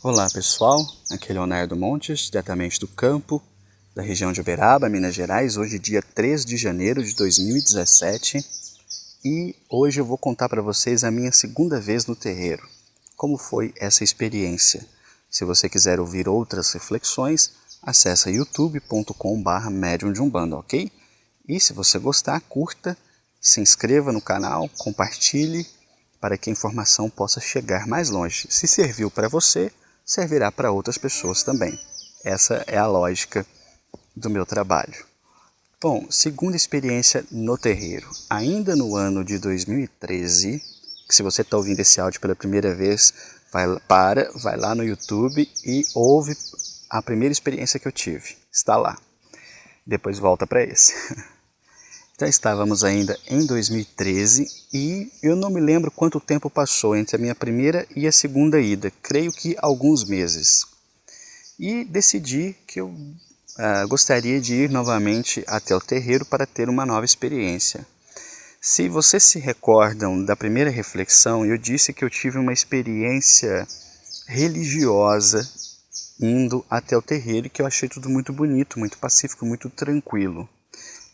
Olá pessoal, aqui é Leonardo Montes, diretamente do campo, da região de Uberaba, Minas Gerais. Hoje dia 3 de janeiro de 2017 e hoje eu vou contar para vocês a minha segunda vez no terreiro. Como foi essa experiência? Se você quiser ouvir outras reflexões, acessa youtube.com/medium de Umbanda, ok? E se você gostar, curta, se inscreva no canal, compartilhe para que a informação possa chegar mais longe. Se serviu para você, servirá para outras pessoas também. Essa é a lógica do meu trabalho. Bom, segunda experiência no terreiro. Ainda no ano de 2013, que se você está ouvindo esse áudio pela primeira vez, vai lá no YouTube e ouve a primeira experiência que eu tive. Está lá. Depois volta para esse. Já estávamos ainda em 2013 e eu não me lembro quanto tempo passou entre a minha primeira e a segunda ida, creio que alguns meses. E decidi que eu gostaria de ir novamente até o terreiro para ter uma nova experiência. Se vocês se recordam da primeira reflexão, eu disse que eu tive uma experiência religiosa indo até o terreiro e que eu achei tudo muito bonito, muito pacífico, muito tranquilo.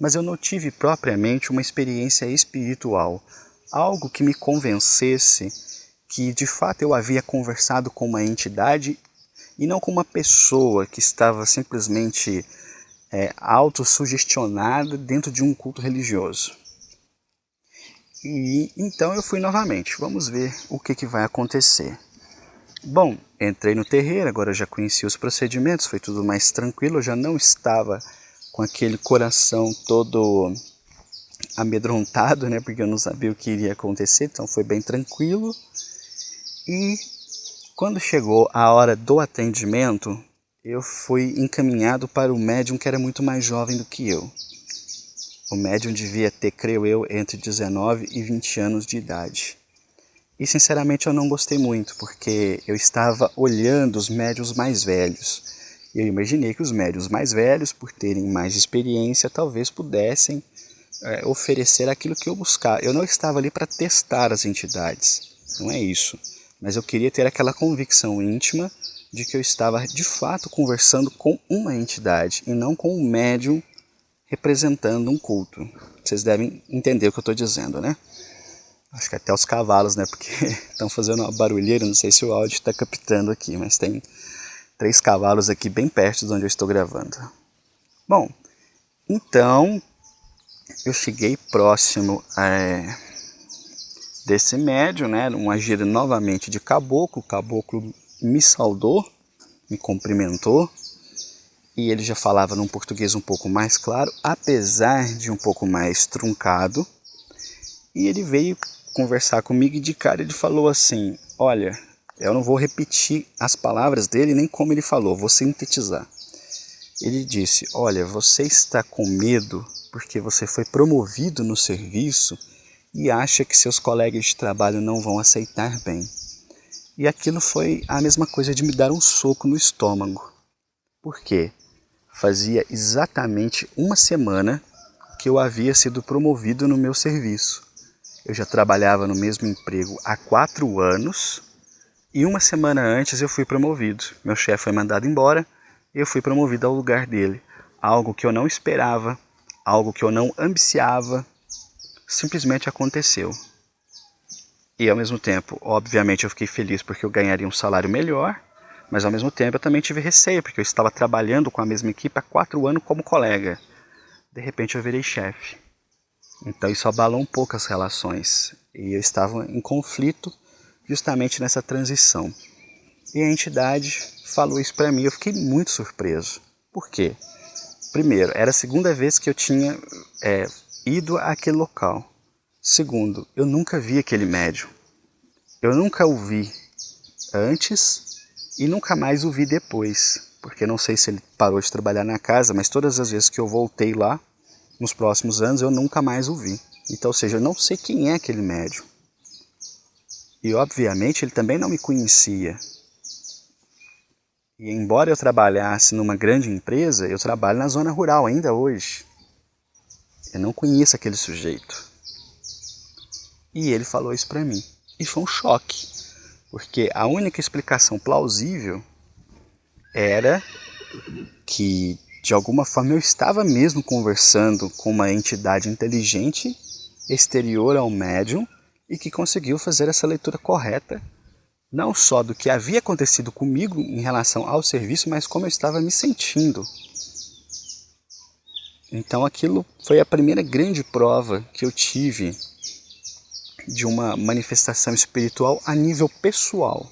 Mas eu não tive propriamente uma experiência espiritual, algo que me convencesse que de fato eu havia conversado com uma entidade e não com uma pessoa que estava simplesmente autossugestionada dentro de um culto religioso. E então eu fui novamente, vamos ver o que vai acontecer. Bom, entrei no terreiro, agora eu já conheci os procedimentos, foi tudo mais tranquilo, eu já não estava com aquele coração todo amedrontado, né, porque eu não sabia o que iria acontecer, então foi bem tranquilo. E quando chegou a hora do atendimento, eu fui encaminhado para o médium que era muito mais jovem do que eu. O médium devia ter, creio eu, entre 19 e 20 anos de idade. E sinceramente eu não gostei muito, porque eu estava olhando os médiuns mais velhos. E eu imaginei que os médiuns mais velhos, por terem mais experiência, talvez pudessem oferecer aquilo que eu buscava. Eu não estava ali para testar as entidades, não é isso. Mas eu queria ter aquela convicção íntima de que eu estava de fato conversando com uma entidade e não com um médium representando um culto. Vocês devem entender o que eu estou dizendo, né? Acho que até os cavalos, né? Porque estão fazendo uma barulheira, não sei se o áudio está captando aqui, mas tem 3 cavalos aqui bem perto de onde eu estou gravando. Bom, então eu cheguei próximo desse médium, né? Um agir novamente de caboclo. O caboclo me saudou, me cumprimentou e ele já falava num português um pouco mais claro, apesar de um pouco mais truncado. E ele veio conversar comigo e de cara ele falou assim: olha, eu não vou repetir as palavras dele nem como ele falou, vou sintetizar. Ele disse: olha, você está com medo porque você foi promovido no serviço e acha que seus colegas de trabalho não vão aceitar bem. E aquilo foi a mesma coisa de me dar um soco no estômago. Por quê? Fazia exatamente uma semana que eu havia sido promovido no meu serviço. Eu já trabalhava no mesmo emprego há 4 anos e uma semana antes eu fui promovido. Meu chefe foi mandado embora e eu fui promovido ao lugar dele. Algo que eu não esperava, algo que eu não ambiciava, simplesmente aconteceu. E ao mesmo tempo, obviamente eu fiquei feliz porque eu ganharia um salário melhor, mas ao mesmo tempo eu também tive receio, porque eu estava trabalhando com a mesma equipe há 4 anos como colega. De repente eu virei chefe. Então isso abalou um pouco as relações e eu estava em conflito justamente nessa transição. E a entidade falou isso para mim, eu fiquei muito surpreso. Por quê? Primeiro, era a segunda vez que eu tinha ido àquele local. Segundo, eu nunca vi aquele médium. Eu nunca o vi antes e nunca mais o vi depois. Porque não sei se ele parou de trabalhar na casa, mas todas as vezes que eu voltei lá, nos próximos anos, eu nunca mais o vi. Então, ou seja, eu não sei quem é aquele médium. E, obviamente, ele também não me conhecia. E, embora eu trabalhasse numa grande empresa, eu trabalho na zona rural ainda hoje. Eu não conheço aquele sujeito. E ele falou isso pra mim. E foi um choque. Porque a única explicação plausível era que, de alguma forma, eu estava mesmo conversando com uma entidade inteligente exterior ao médium e que conseguiu fazer essa leitura correta, não só do que havia acontecido comigo em relação ao serviço, mas como eu estava me sentindo. Então aquilo foi a primeira grande prova que eu tive de uma manifestação espiritual a nível pessoal.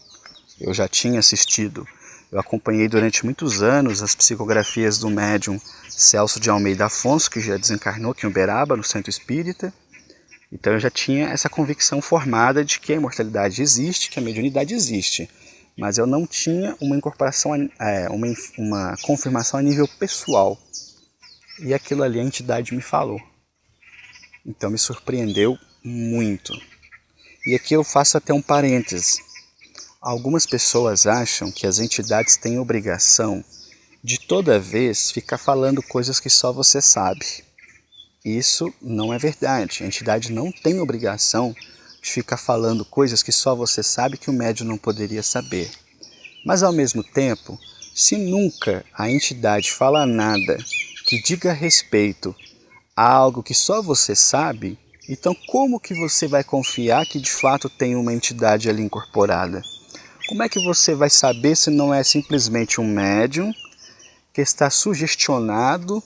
Eu já tinha assistido, eu acompanhei durante muitos anos as psicografias do médium Celso de Almeida Afonso, que já desencarnou aqui em Uberaba, no Centro Espírita. Então eu já tinha essa convicção formada de que a imortalidade existe, que a mediunidade existe. Mas eu não tinha uma incorporação, uma confirmação a nível pessoal. E aquilo ali a entidade me falou. Então me surpreendeu muito. E aqui eu faço até um parêntese. Algumas pessoas acham que as entidades têm obrigação de toda vez ficar falando coisas que só você sabe. Isso não é verdade. A entidade não tem obrigação de ficar falando coisas que só você sabe que o médium não poderia saber. Mas ao mesmo tempo, se nunca a entidade fala nada que diga respeito a algo que só você sabe, então como que você vai confiar que de fato tem uma entidade ali incorporada? Como é que você vai saber se não é simplesmente um médium que está sugestionado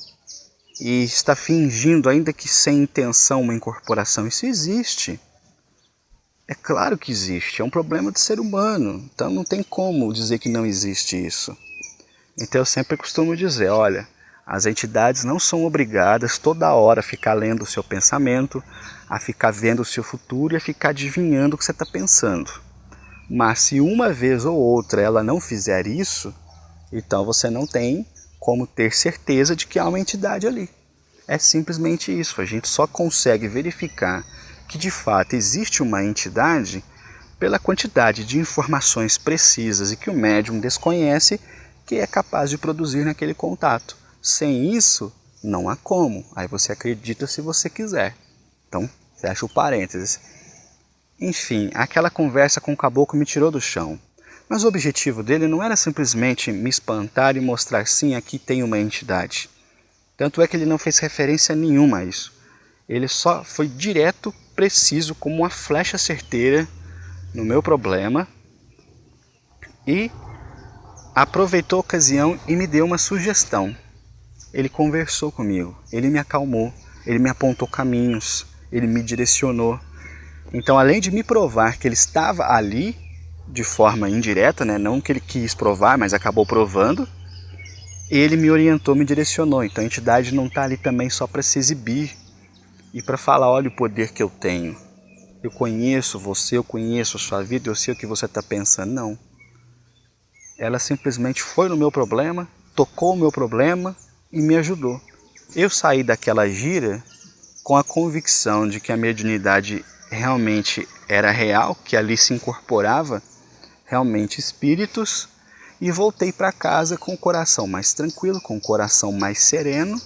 e está fingindo, ainda que sem intenção, uma incorporação? Isso existe. É claro que existe, é um problema do ser humano, então não tem como dizer que não existe isso. Então eu sempre costumo dizer, olha, as entidades não são obrigadas toda hora a ficar lendo o seu pensamento, a ficar vendo o seu futuro e a ficar adivinhando o que você está pensando. Mas se uma vez ou outra ela não fizer isso, então você não tem como ter certeza de que há uma entidade ali. É simplesmente isso, a gente só consegue verificar que de fato existe uma entidade pela quantidade de informações precisas e que o médium desconhece que é capaz de produzir naquele contato. Sem isso, não há como. Aí você acredita se você quiser. Então, fecha o parênteses. Enfim, aquela conversa com o caboclo me tirou do chão. Mas o objetivo dele não era simplesmente me espantar e mostrar, sim, aqui tem uma entidade. Tanto é que ele não fez referência nenhuma a isso. Ele só foi direto, preciso, como uma flecha certeira no meu problema e aproveitou a ocasião e me deu uma sugestão. Ele conversou comigo, ele me acalmou, ele me apontou caminhos, ele me direcionou. Então, além de me provar que ele estava ali de forma indireta, né? Não que ele quis provar, mas acabou provando, ele me orientou, me direcionou. Então a entidade não está ali também só para se exibir e para falar, olha o poder que eu tenho. Eu conheço você, eu conheço a sua vida, eu sei o que você está pensando. Não. Ela simplesmente foi no meu problema, tocou o meu problema e me ajudou. Eu saí daquela gira com a convicção de que a mediunidade realmente era real, que ali se incorporava realmente espíritos, e voltei para casa com o coração mais tranquilo, com o coração mais sereno,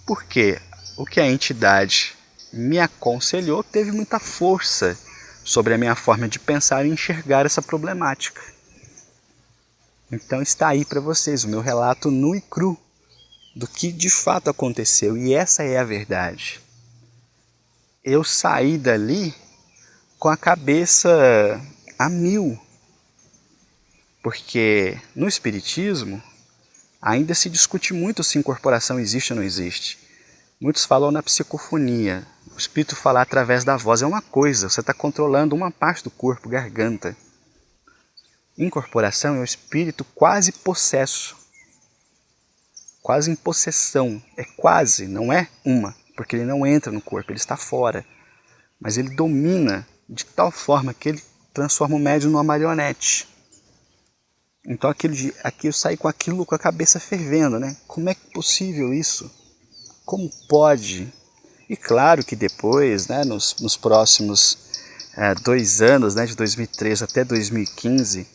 porque o que a entidade me aconselhou teve muita força sobre a minha forma de pensar e enxergar essa problemática. Então está aí para vocês o meu relato nu e cru do que de fato aconteceu, e essa é a verdade. Eu saí dali com a cabeça a mil, porque no Espiritismo ainda se discute muito se incorporação existe ou não existe. Muitos falam na psicofonia, o espírito falar através da voz é uma coisa, você está controlando uma parte do corpo, garganta. Incorporação é o espírito quase possesso, quase em possessão, é quase, não é uma, porque ele não entra no corpo, ele está fora, mas ele domina de tal forma que ele transforma o médium numa marionete. Então aqui eu saí com aquilo, com a cabeça fervendo, né? Como é possível isso? Como pode? E claro que depois, né, nos próximos 2 anos, né, de 2013 até 2015,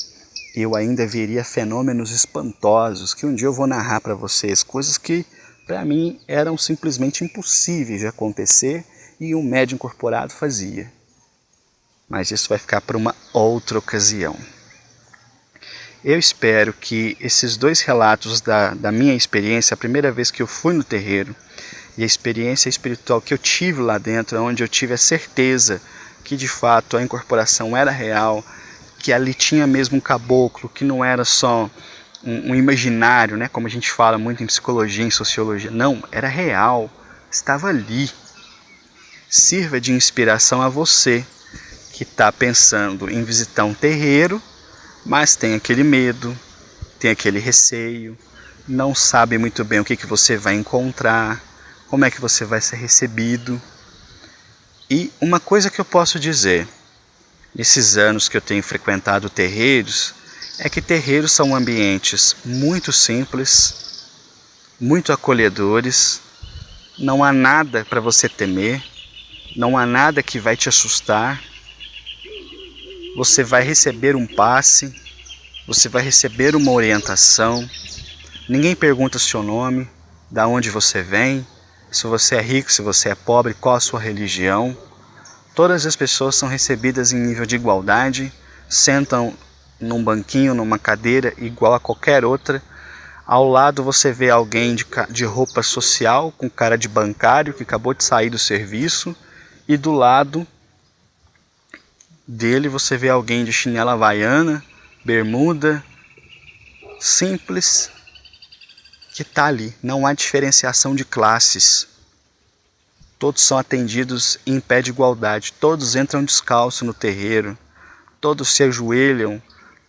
eu ainda veria fenômenos espantosos, que um dia eu vou narrar para vocês, coisas que para mim eram simplesmente impossíveis de acontecer e um médium incorporado fazia. mas isso vai ficar para uma outra ocasião. Eu espero que esses 2 relatos da minha experiência, a primeira vez que eu fui no terreiro, e a experiência espiritual que eu tive lá dentro, onde eu tive a certeza que de fato a incorporação era real, que ali tinha mesmo um caboclo, que não era só um imaginário, né, como a gente fala muito em psicologia, em sociologia. Não, era real, estava ali. Sirva de inspiração a você que está pensando em visitar um terreiro, mas tem aquele medo, tem aquele receio, não sabe muito bem o que você vai encontrar, como é que você vai ser recebido. E uma coisa que eu posso dizer, nesses anos que eu tenho frequentado terreiros, é que terreiros são ambientes muito simples, muito acolhedores, não há nada para você temer, não há nada que vai te assustar. Você vai receber um passe, você vai receber uma orientação, ninguém pergunta seu nome, de onde você vem, se você é rico, se você é pobre, qual a sua religião. Todas as pessoas são recebidas em nível de igualdade, sentam num banquinho, numa cadeira igual a qualquer outra. Ao lado você vê alguém de roupa social, com cara de bancário, que acabou de sair do serviço, e do lado dele você vê alguém de chinela havaiana, bermuda, simples, que está ali. Não há diferenciação de classes. Todos são atendidos em pé de igualdade. Todos entram descalço no terreiro. Todos se ajoelham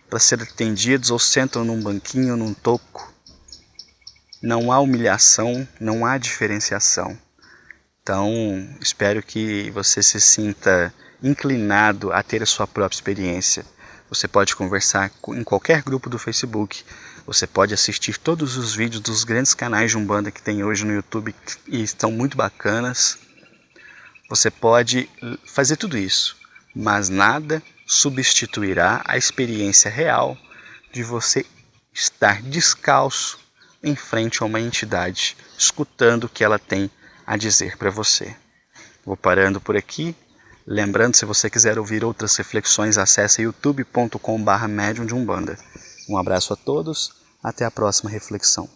para ser atendidos ou sentam num banquinho, num toco. Não há humilhação, não há diferenciação. Então, espero que você se sinta inclinado a ter a sua própria experiência. Você pode conversar em qualquer grupo do Facebook. Você pode assistir todos os vídeos dos grandes canais de Umbanda que tem hoje no YouTube e estão muito bacanas. Você pode fazer tudo isso, mas nada substituirá a experiência real de você estar descalço em frente a uma entidade, escutando o que ela tem a dizer para você. Vou parando por aqui. Lembrando, se você quiser ouvir outras reflexões, acesse youtube.com/medium de Umbanda. Um abraço a todos, até a próxima reflexão.